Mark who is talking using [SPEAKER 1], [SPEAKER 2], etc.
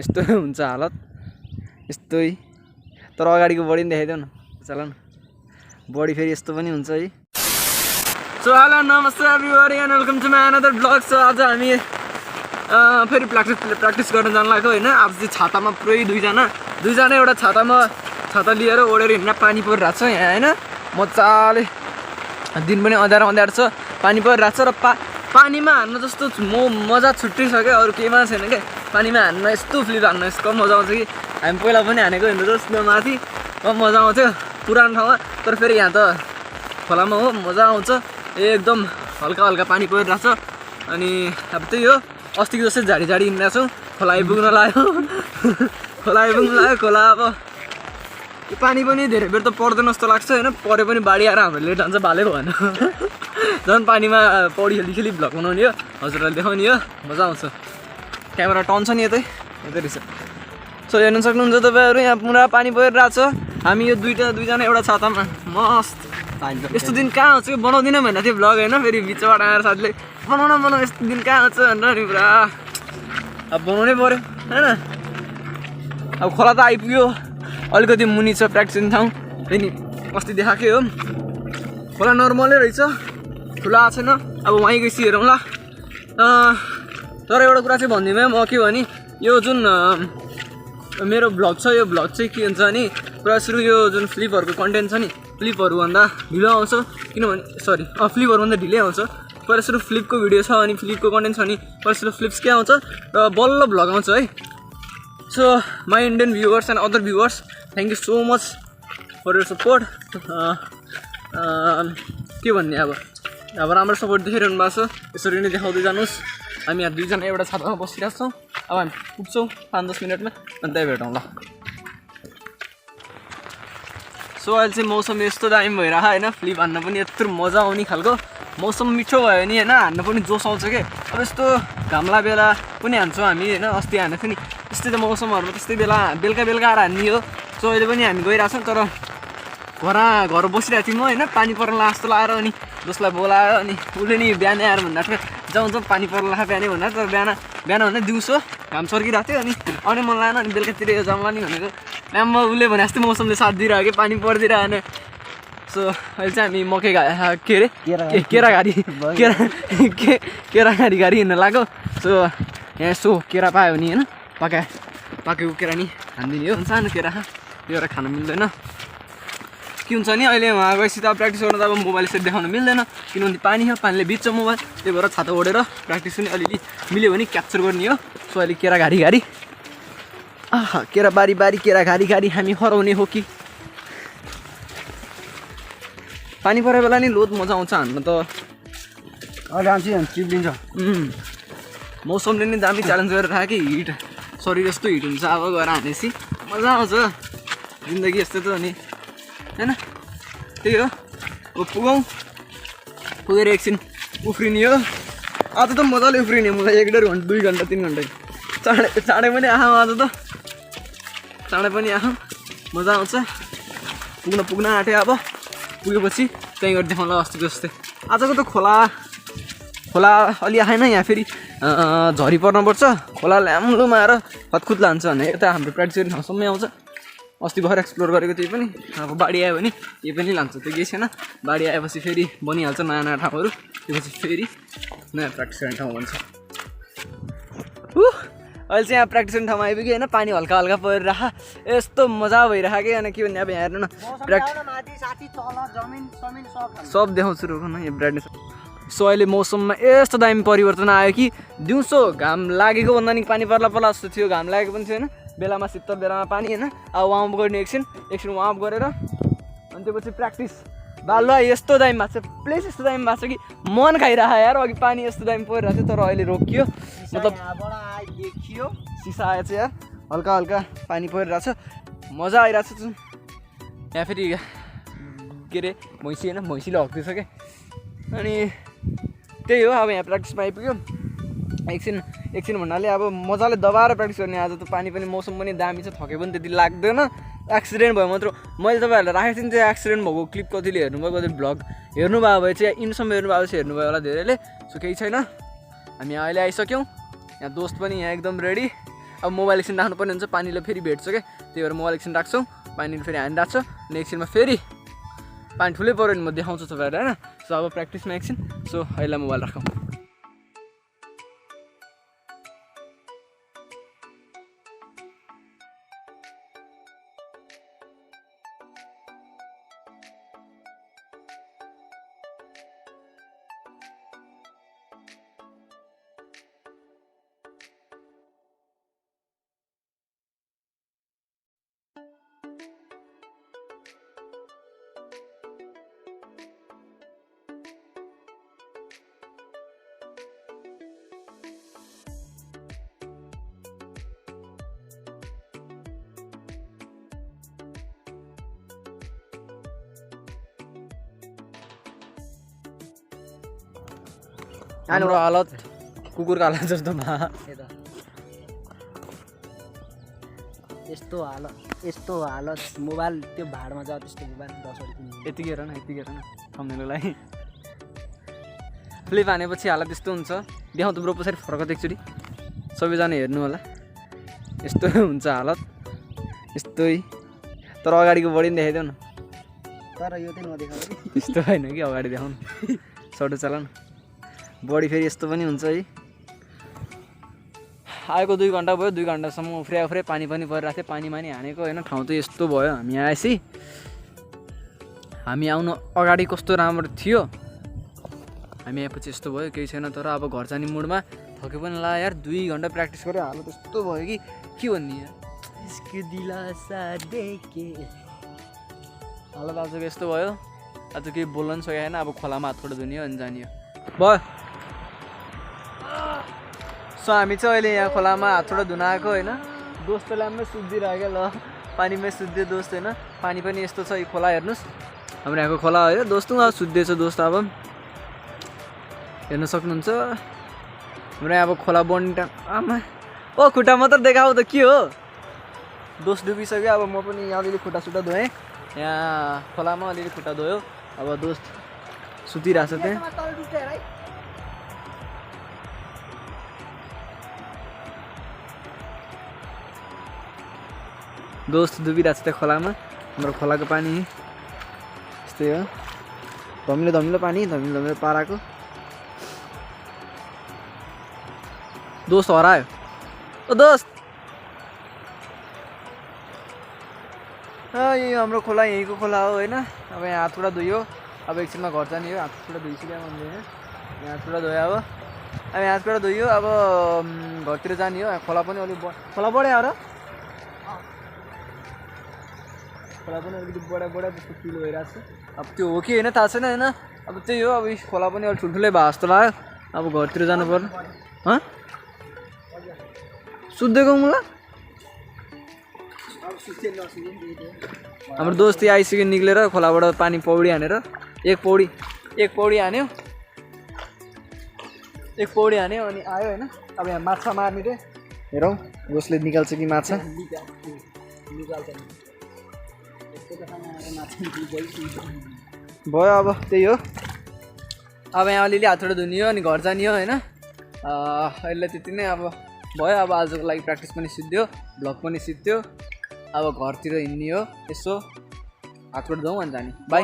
[SPEAKER 1] यस्तो हुन्छ हालत यस्तै तर अगाडिको बडी पनि देखाइदेऊ न चल न बडी फेरि यस्तो पनि हुन्छ है सो हेलो नमस्ते everybody and welcome to my another blog so आज हामी फेरि प्र्याक्टिस गर्न जान लाग्यो हैन आज चाहिँ छातामा पुरै दुईजना एउटा छाता लिएर ओढेर हिँड्न पानी परिरहेको छ यहाँ हैन मजाले दिन पनि अँध्यारो छ पानी परिरहेको छ र पानीमा हान्न जस्तो मजा छुट्टिसक्यो अरू केहीमा छैन क्या पानीमा हान्न यस्तो फ्लिप हान्न यस्तो मजा आउँछ कि हामी पहिला पनि हानेको हिँड्नु जस्तो माथि मजा आउँथ्यो पुरानो ठाउँमा तर फेरि यहाँ त खोलामा हो मजा आउँछ एकदम हल्का हल्का पानी परिरहेको छ अनि अब त्यही हो अस्तिको जस्तै झाडी हिँडिरहेको छौँ खोला आइपुग्न लाग्यो खोला अब यो पानी पनि धेरै बेर त पर्दैन जस्तो लाग्छ होइन परे पनि बाढी आएर हाम्रो लेट जान्छ बालेको भएन झन् पानीमा पौडी खेली भ्लग बनाउने हो हजुरलाई देखाउने हो मजा आउँछ क्यामेरा टर्न छ नि यतै रहेछ सो हेर्नु सक्नुहुन्छ तपाईँहरू यहाँ पुरा पानी परिरहेको छ हामी यो दुईजना एउटा छातामा मस्त यस्तो दिन कहाँ आउँछ बनाउँदिनँ भनेर थियो भ्लग होइन फेरि बिचबाट आएर साथीले बनाउन यस्तो दिन कहाँ आउँछ भनेर नि पुरा अब बनाउनै पऱ्यो होइन अब खोला त आइपुग्यो अलिकति मुनि छ प्र्याक्टिस गर्ने ठाउँ फेरि अस्ति देखाएकै हो खोला नर्मलै रहेछ ठुला छैन अब वहीँ गएपछि हेरौँ ल तर एउटा कुरा चाहिँ भनिदिउँ म के भने यो जुन मेरो भ्लग छ यो भ्लग चाहिँ के हुन्छ भने पुरा सुरु यो जुन फ्लिपहरूको कन्टेन्ट छ नि फ्लिपहरूभन्दा ढिलो आउँछ किनभने सरी फ्लिपहरूभन्दा ढिलै आउँछ पहिला सुरु फ्लिपको भिडियो छ अनि फ्लिपको कन्टेन्ट छ नि पहिला सुरु फ्लिप्स के आउँछ र बल्ल भ्लग आउँछ है so my Indian viewers and other viewers thank you so much for your support के भन्ने अब राम्रो सपोर्ट देखिरहनु भएको छ यसरी नै देखाउँदै जानुहोस् हामी यहाँ दुईजना एउटा छातामा बसिरहेको छौँ अब हामी पुग्छौँ 5-10 मिनटमा अनि त्यही भेटौँ ल सो अहिले चाहिँ मौसम यस्तो दामी भइरहेको होइन फ्लिप हान्न पनि यत्रो मजा आउने खालको मौसम मिठो भयो भने होइन हान्न पनि जोस आउँछ क्या अब यस्तो घाम्ला बेला पनि हान्छौँ हामी होइन अस्ति हानेको थियो नि त्यस्तै त मौसमहरूमा त्यस्तै बेलुका आएर हान्ने हो सो अहिले पनि हामी गइरहेको छौँ तर घर बसिरहेको थियौँ होइन पानी पर्ला जस्तो लगाएर अनि जसलाई बोलायो अनि उसले नि बिहान आएर भन्दा जाउँ पानी पर्ला बिहानै भन्दा तर बिहान भन्दा दिउँसो घाम सर्किरहेको थियो अनि आउने मन लागेन अनि बेलुकातिर जाउँला नि भनेको राम्रो उसले भने जस्तै मौसमले साथ दिइरह्यो कि पानी परिदिरहेको होइन सो अहिले चाहिँ हामी मकै के अरे केरा गाडी हिँड्न लाग्यो सो यहाँ यसो केरा पायो भने होइन पाकेको केरा नि हानिदिने हो सानो केरा त्यो एउटा खान मिल्दैन के हुन्छ नि अहिले उहाँ गएपछि त प्र्याक्टिस गर्नु त अब मोबाइल सेट देखाउनु मिल्दैन किनभने पानी हो पानीले बिच्छ मोबाइल त्यही भएर छाता ओढेर प्र्याक्टिस पनि अलिअलि मिल्यो भने क्याप्चर गर्ने हो सो अहिले केरा घारी केरा बारी केरा घारी हामी हराउने हो कि पानी परे बेला नि लोड मजा आउँछ हान्न त चिप्लिन्छ मौसमले नि दामी च्यालेन्ज गरेर राख्यो कि हिट शरीर यस्तो हिट हुन्छ अब गएर हानेपछि मजा आउँछ जिन्दगी यस्तो त अनि होइन त्यही हो अब पुगेर एकछिन उफ्रिने हो आज त मजाले उफ्रिने मलाई 1.5 घन्टा 2 घन्टा 3 घन्टा चाँडै पनि आँखा आज त चाँडै पनि आँखा मजा आउँछ पुग्न आँट्यो अब पुगेपछि त्यहीँ गएर देखाउँला अस्तिको जस्तै आजको त खोला अलि आएन यहाँ फेरि झरी पर्नुपर्छ खोला ल्याम्लुमा आएर खतखुत लान्छ भने यता हाम्रो प्र्याक्टिस गर्ने ठाउँसम्मै आउँछ अस्ति भएर एक्सप्लोर गरेको त्यही पनि अब बाढी आयो भने यो पनि लान्छ त्यो केही छैन बाढी आएपछि फेरि बनिहाल्छ नयाँ ठाउँहरू त्यसपछि फेरि नयाँ प्र्याक्टिस गर्ने ठाउँ भन्छ अहिले चाहिँ यहाँ प्र्याक्टिस गर्ने ठाउँमा आइपुग्यो होइन पानी हल्का परिरहेको यस्तो मजा भइरहेको कि अनि के भन्ने अब यहाँ हेर्नु न सब देखाउँछु रोक्नु न यो ब्राइटनेस सो अहिले मौसममा यस्तो दामी परिवर्तन आयो कि दिउँसो घाम लागेको भन्दा नि पानी पर्ला जस्तो थियो घाम लागेको पनि थियो होइन बेलामा शीतल बेलामा पानी होइन अब वार्मअप गर्ने एकछिन वार्मअप गरेर अनि त्यसपछि प्र्याक्टिस बाल्लो यस्तो दामी भएको छ प्लेस यस्तो दामी भएको छ कि मन खाइरहेको यार अघि पानी यस्तो दामी परिरहेको थियो तर अहिले रोकियो मतलब देखियो सिसा आएछ यार हल्का पानी परिरहेको छ मजा आइरहेको छ यहाँ फेरि के अरे भैँसीले हक्दैछ क्या अनि त्यही हो अब यहाँ प्र्याक्टिसमा आइपुग्यो एकछिन भन्नाले अब मजाले दबाएर प्र्याक्टिस गर्ने आज त पानी पनि मौसम पनि दामी छ थके पनि त्यति लाग्दैन एक्सिडेन्ट भयो मात्र मैले तपाईँहरूलाई राखेको थिएँ नि त्यो एक्सिडेन्ट भएको क्लिप कतिले हेर्नुभयो कति भ्लग हेर्नुभयो भए चाहिँ इनसम्म हेर्नुभयो चाहिँ हेर्नुभयो होला धेरैले सो केही छैन हामी अहिले आइसक्यौँ यहाँ दोस्त पनि यहाँ एकदम रेडी अब मोबाइल एकछिन राख्नुपर्ने हुन्छ पानीले फेरि भेट्छ क्या त्यही भएर मोबाइल एकछिन राख्छौँ पानीले फेरि हानिरहेको छ अनि एकछिनमा फेरि पानी ठुलै पऱ्यो भने म देखाउँछु तपाईँहरूलाई होइन सो अब प्र्याक्टिसमा एकछिन सो अहिले मोबाइल राखौँ हाम्रो हालत कुकुरको हालत जस्तो
[SPEAKER 2] यस्तो हालत मोबाइल त्यो भाडमा जाओ त्यस्तो मोबाइल 10 रुपैयाँ
[SPEAKER 1] यतिकै हेर न थम्नेललाई फ्लिप हानेपछि हालत यस्तो हुन्छ देखाउँ त ब्रो पछाडि फर्क एकचोटि सबैजना हेर्नु होला यस्तो हुन्छ हालत यस्तै तर अगाडिको बडी पनि देखाइदेऊ न
[SPEAKER 2] तर यो चाहिँ नदेखाऊ
[SPEAKER 1] त्यस्तो होइन कि अगाडि देखाउनु सटो चला न बडी फेरि यस्तो पनि हुन्छ है आएको 2 घन्टा भयो 2 घन्टासम्म उफ्रे पानी पनि परिरहेको थियो पानी हानेको होइन ठाउँ त यस्तो भयो हामी आएपछि हामी आउनु अगाडि कस्तो राम्रो थियो हामी आएपछि यस्तो भयो केही छैन तर अब घर जाने मुडमा थके पनि ला यार 2 घन्टा प्र्याक्टिस गऱ्यो हालत यस्तो भयो कि के भन्ने यार हालत आजको यस्तो भयो आज केही बोल्न पनि सकेको छैन अब खोलामा हातखुट्टा धुने हो अनि जाने हो भयो सो हामी चाहिँ अहिले यहाँ खोलामा हातखुट्टा धुन आएको होइन दोस्तलाई पनि सुत्दिरहेको ल पानीमै सुत्दियो दोस्त होइन पानी पनि यस्तो छ यो खोला हेर्नुहोस् हाम्रो यहाँको खोला हो दोस्त अब सुत्दैछ दोस्त अब हेर्न सक्नुहुन्छ हाम्रो यहाँ अब खोला बन्ने टाइम आमा ओ खुट्टा मात्र देखाऊ त के हो दोस्त डुबिसक्यो अब म पनि यहाँ अलिअलि खुट्टा सुट्टा धोएँ यहाँ खोलामा अलिअलि खुट्टा धोयो अब दोस्त सुतिरहेको छ त्यहाँ दोस्त डुबिरहेको छ त्यहाँ खोलामा हाम्रो खोलाको पानी यस्तै हो धमिलो पानी धमिलो पाराको दोस्त हरायो ओ दोस्त यो हाम्रो खोला यहीँको खोला हो होइन अब यहाँ हातखुट्टा धोयो अब एकछिनमा घर जाने हो हातखुट्टा धोइसक्यो भन्दै होइन यहाँ हातखुट्टा धोयो अब यहाँ हातखुट्टा धोयो अब घरतिर जाने हो खोला पनि अलिक खोला बढ्यो र खोला पनि अलिकति बढा जस्तो फिल भइरहेको छ अब त्यो हो कि होइन थाहा छैन होइन अब त्यही हो अब खोला पनि अलिक ठुल्ठुलै भए जस्तो लाग्यो अब घरतिर जानु पर्ने सुत्दिएको मलाई हाम्रो दोस्त यहाँ आइसक्यो निक्लेर खोलाबाट पानी पौडी हानेर एक पौडी हान्यो अनि आयो होइन अब यहाँ माछा मार्ने रे हेरौँ जसले निकाल्छ कि माछा भयो अब त्यही हो अब यहाँ अलिअलि हातखुट्टा धुने हो अनि घर जाने हो होइन अहिले त्यति नै अब भयो अब आजको लागि प्र्याक्टिस पनि सिद्धियो भ्लग पनि सिद्धियो अब घरतिर हिँड्ने हो यसो हातखुट्टा धुउँ अनि जाने बाई